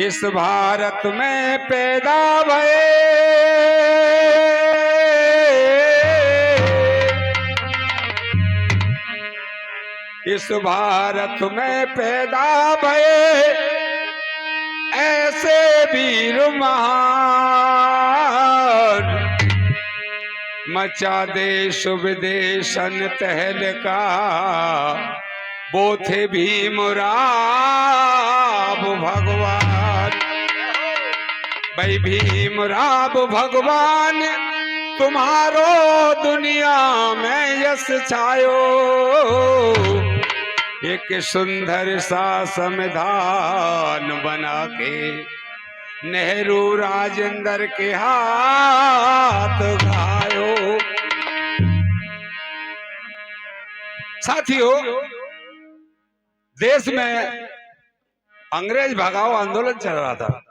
इस भारत में पैदा भये, इस भारत में पैदा भये ऐसे वीर महान, मचा देश विदेशन तहलका, वो थे भीमराव भगवान। भाई भीमराव भगवान तुम्हारो दुनिया में यश छायो, एक सुंदर सा संविधान बना के नेहरू राजेंद्र के हाथ गायो। साथियों, देश में अंग्रेज भगाओ आंदोलन चल रहा था।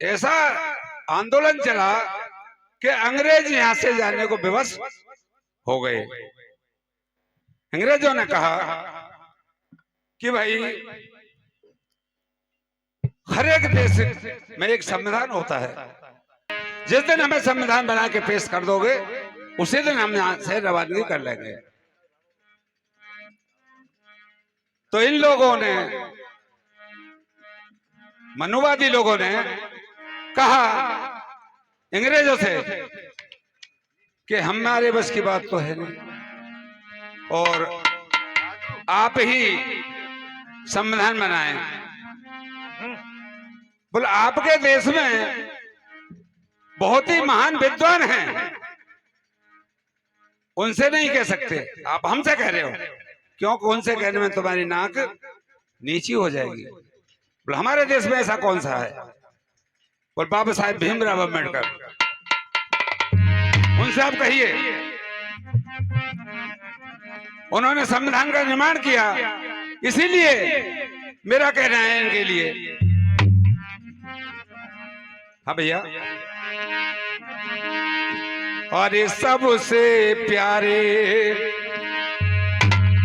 ऐसा आंदोलन चला कि अंग्रेज यहां से जाने को विवश हो गए। अंग्रेजों ने कहा कि भाई हर एक देश में एक संविधान होता है, जिस दिन हमें संविधान बना के पेश कर दोगे उसी दिन हम यहां से रवानगी कर लेंगे। तो इन लोगों ने, मनुवादी लोगों ने कहा अंग्रेजों से कि हमारे बस की बात तो है नहीं, और आप ही संविधान बनाएं। बोले आपके देश में बहुत ही महान विद्वान हैं, उनसे नहीं कह सकते, आप हमसे कह रहे हो, क्योंकि उनसे कहने में तुम्हारी नाक नीची हो जाएगी। बोले हमारे देश में ऐसा कौन सा है? बोले बाबा साहेब भीमराव अम्बेडकर, उनसे आप कहिए। उन्होंने संविधान का निर्माण किया, इसीलिए मेरा कहना है इनके लिए। हाँ भैया, और ये सबसे प्यारे,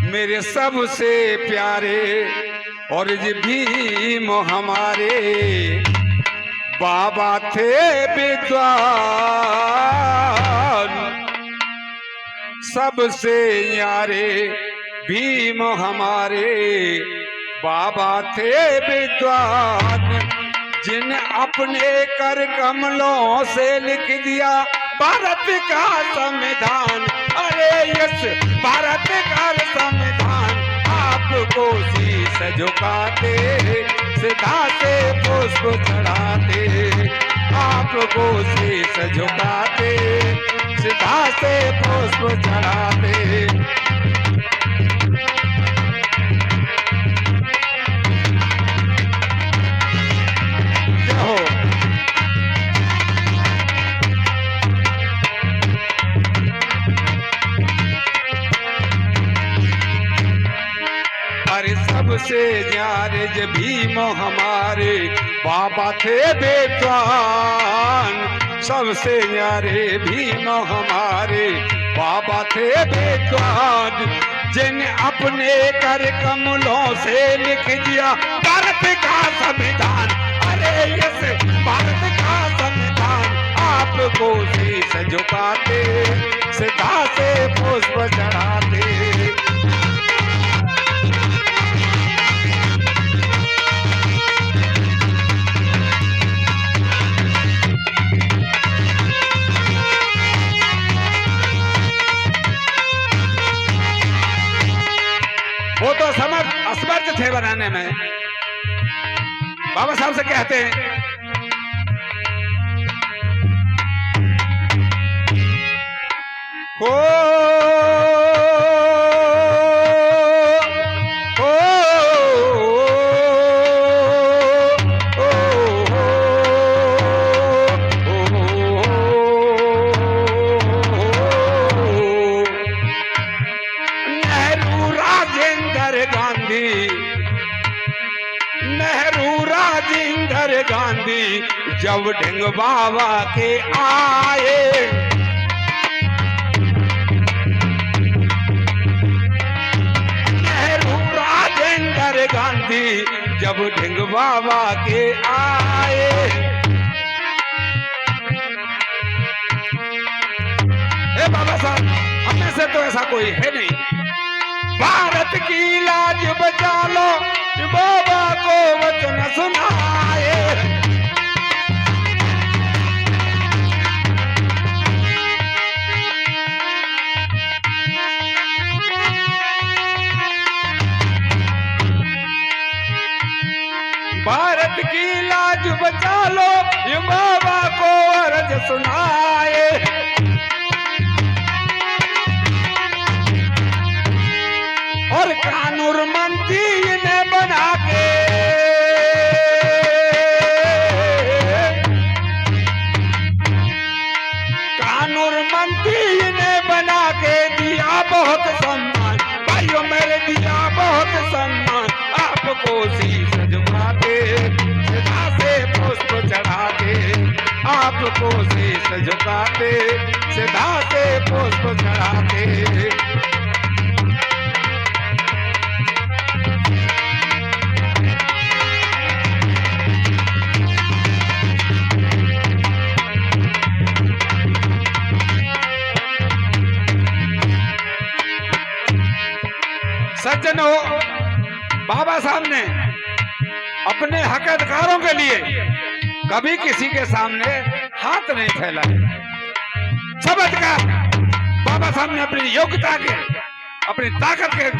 मेरे सबसे प्यारे और ये भीम हमारे बाबा थे विद्वान, सबसे यारे भीम हमारे बाबा थे विद्वान, जिन अपने कर कमलों से लिख दिया भारत का संविधान। अरे यस भारत का संविधान, आपको शीश झुकाते, सीधा से पुष्प चढ़ाते, आपको शीश झुकाते, सीधा से पुष्प चढ़ाते। सबसे न्यारे जे भीम हमारे बाबा थे विद्वान, सबसे न्यारे भीम हमारे बाबा थे विद्वान, जिन अपने कर कमलों से लिख दिया भारत का संविधान। अरे यस भारत का संविधान, आपको शीश झुकाते, सीधा से पुष्प चढ़ाते। वो तो असमर्थ थे बनाने में। बाबा साहब से कहते हैं ओ, ओ, नेहरू राजेंद्र गांधी जब ढिंग बाबा के आए, नेहरू राजेंद्र गांधी जब ढिंग बाबा के आए। ए बाबा साहब, हमें से तो ऐसा कोई है नहीं। भारत की लाज बचा लो, बाबा को वचन सुनाए। भारत की लाज बचा लो, ये बाबा को अर्ज सुनाए। और कानून मंत्री ने बना के दिया बहुत सम्मान। भाइयों मेरे दिया बहुत सम्मान। आपको शीश झुकाते, सीधा से पुष्प चढ़ाते। आपको शीश झुकाते, सीधा से पुष्प चढ़ाते। सज्जनों, बाबा साहब ने अपने हक अधिकारों के लिए कभी किसी के सामने हाथ नहीं फैलाए। सब अधिकार बाबा साहब ने अपनी योग्यता के, अपनी ताकत के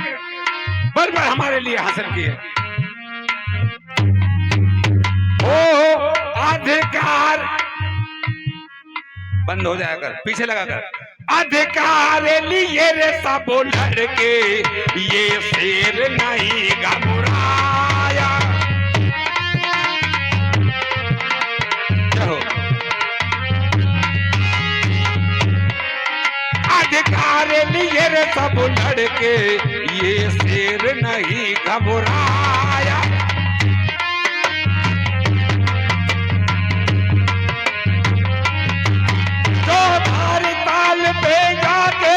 बल पर हमारे लिए हासिल किए। ओ अधिकार बंद हो जाएगा, पीछे लगाकर। अधिकार लिए रे सब लड़के, ये शेर नहीं घबराया। अधिकार लिए रे सब लड़के, ये शेर नहीं घबराया। पे जाके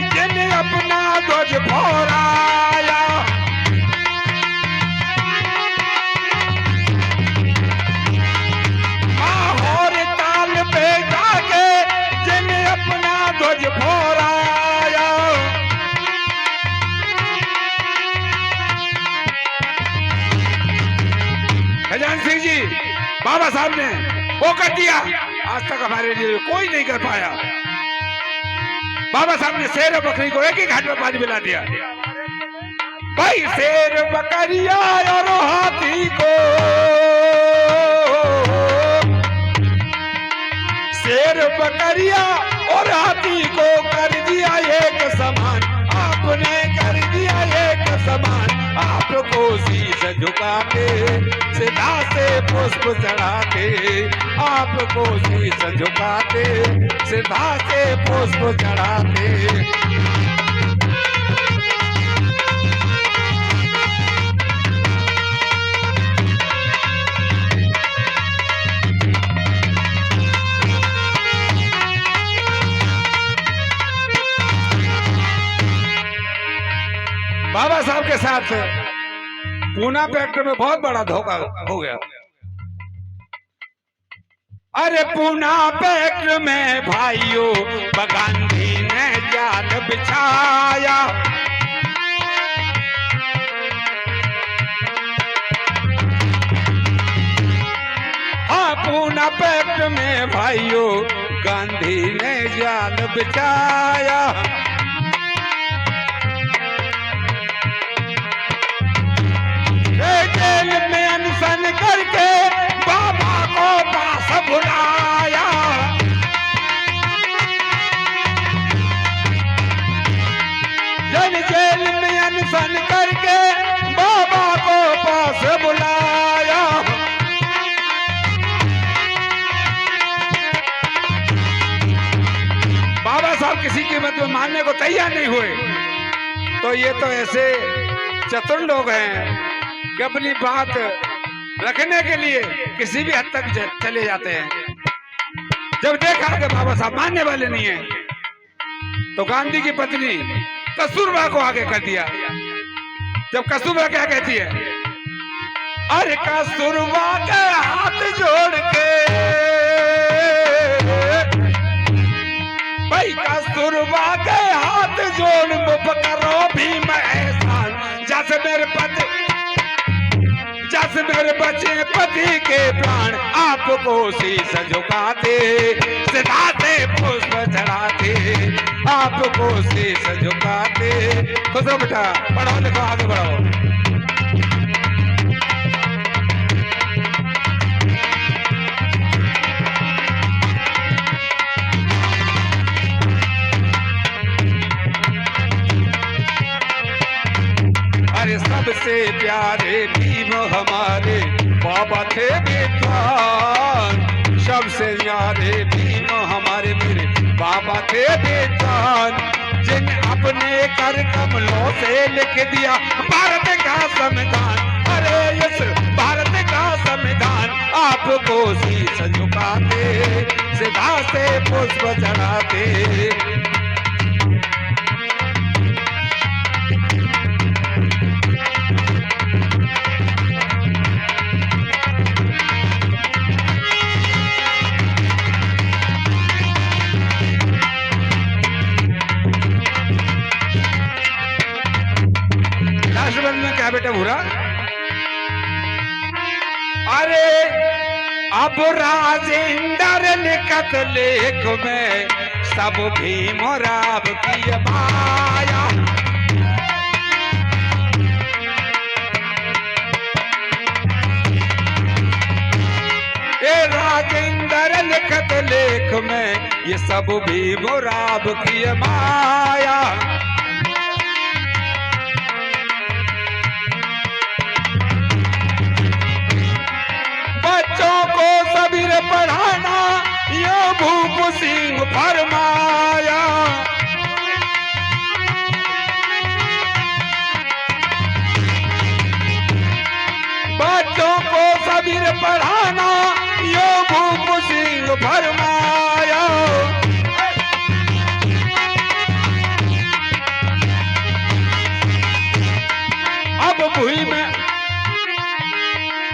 जिन अपना ध्वज फहराया। माहौर ताल पे जाके जिन अपना ध्वज फहराया। खजान सिंह जी, बाबा साहब ने वो कर दिया, आज तक हमारे लिए कोई नहीं कर पाया। बाबा साहब ने शेर और बकरी को एक ही घाट में पानी पिला दिया। भाई शेर बकरिया और हाथी को, शेर बकरिया और हाथी को कर दिया एक समान। आपने कर दिया एक समान। आपको शीश झुकाते, सीधा से पुष्प चढ़ाते। आपको शीश झुकाते, सीधा से पुष्प चढ़ाते। बाबा साहब के साथ पूना पैक्ट में बहुत बड़ा धोखा हो गया। अरे पूना पैक्ट में भाइयों गांधी ने जाल बिछाया। हाँ, पूना पैक्ट में भाइयों गांधी ने जाल बिछाया। जेल में अनशन करके बाबा को पास बुलाया। जेल में अनशन करके बाबा को पास बुलाया। बाबा साहब किसी कीमत में मानने को तैयार नहीं हुए। तो ये तो ऐसे चतुर लोग हैं कि अपनी बात रखने के लिए किसी भी हद तक चले जाते हैं। जब देखा कि बाबा साहब मानने वाले नहीं है, तो गांधी की पत्नी कस्तूरबा को आगे कर दिया। जब कस्तूरबा क्या कहती है, अरे कस्तूरबा के हाथ जोड़ के भाई कस्तूरबा के हाथ जोड़ करो भीम एहसान जैसे मेरे बचे पति के प्राण आपको शीश झुकाते सीधा से पुष्प चढ़ाते आपको शीश झुकाते। खुश रहो बेटा, पढ़ो लिखो आगे बढ़ो। सबसे प्यारे भीम हमारे बाबा थे बेजान, सबसे प्यारे भीम हमारे मेरे बाबा थे बेजान, जिन अपने कर कमलों से लिख दिया भारत का संविधान। अरे इस भारत का संविधान आपको शीश झुकाते सीधा से पुष्प चढ़ाते। में क्या बेटा बुरा? अरे अब राजेंद्र लिखत लेख में सब भीम राव की माया। ए राजेंद्र लिखत लेख में ये सब भीम राव की माया। बच्चों को सबीर पढ़ाना यो भूप सिंह फरमाया। बच्चों को सबीर पढ़ाना यो भूप सिंह फरमाया।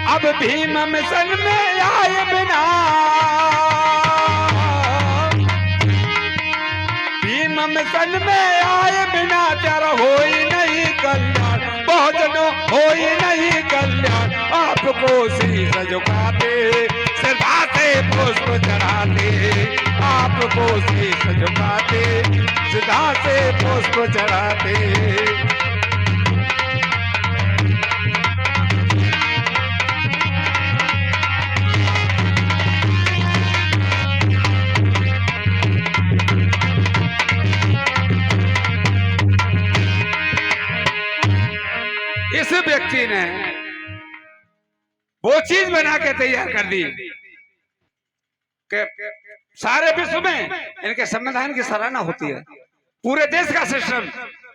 अब भीम मिशन में आए बिना, भीम मिशन में आए बिना तेरा होई नहीं कल्याण, बहुजनों होई नहीं कल्याण। आपको शीश झुकाते सीधा से पुष्प चढ़ाते, आपको शीश झुकाते सीधा से पुष्प चढ़ाते। इस व्यक्ति ने वो चीज बना के तैयार कर दी कि सारे विश्व में इनके संविधान की सराहना होती है। पूरे देश का सिस्टम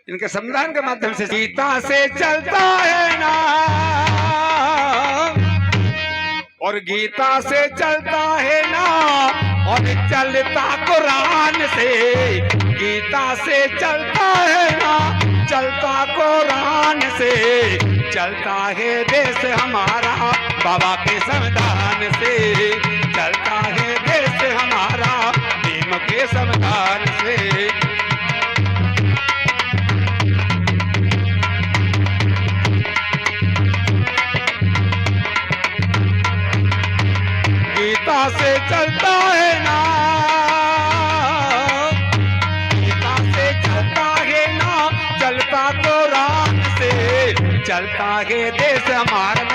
इनके संविधान के माध्यम से गीता से चलता है ना, और गीता से चलता है ना, और चलता कुरान से। गीता से चलता है ना, चलता कुरान से। चलता है देश हमारा बाबा के संविधान से। चलता है देश हमारा भीम के संविधान से। गीता से चलता है ना, गीता से चलता है ना, चलता कुरान से। चलता है देश हमारा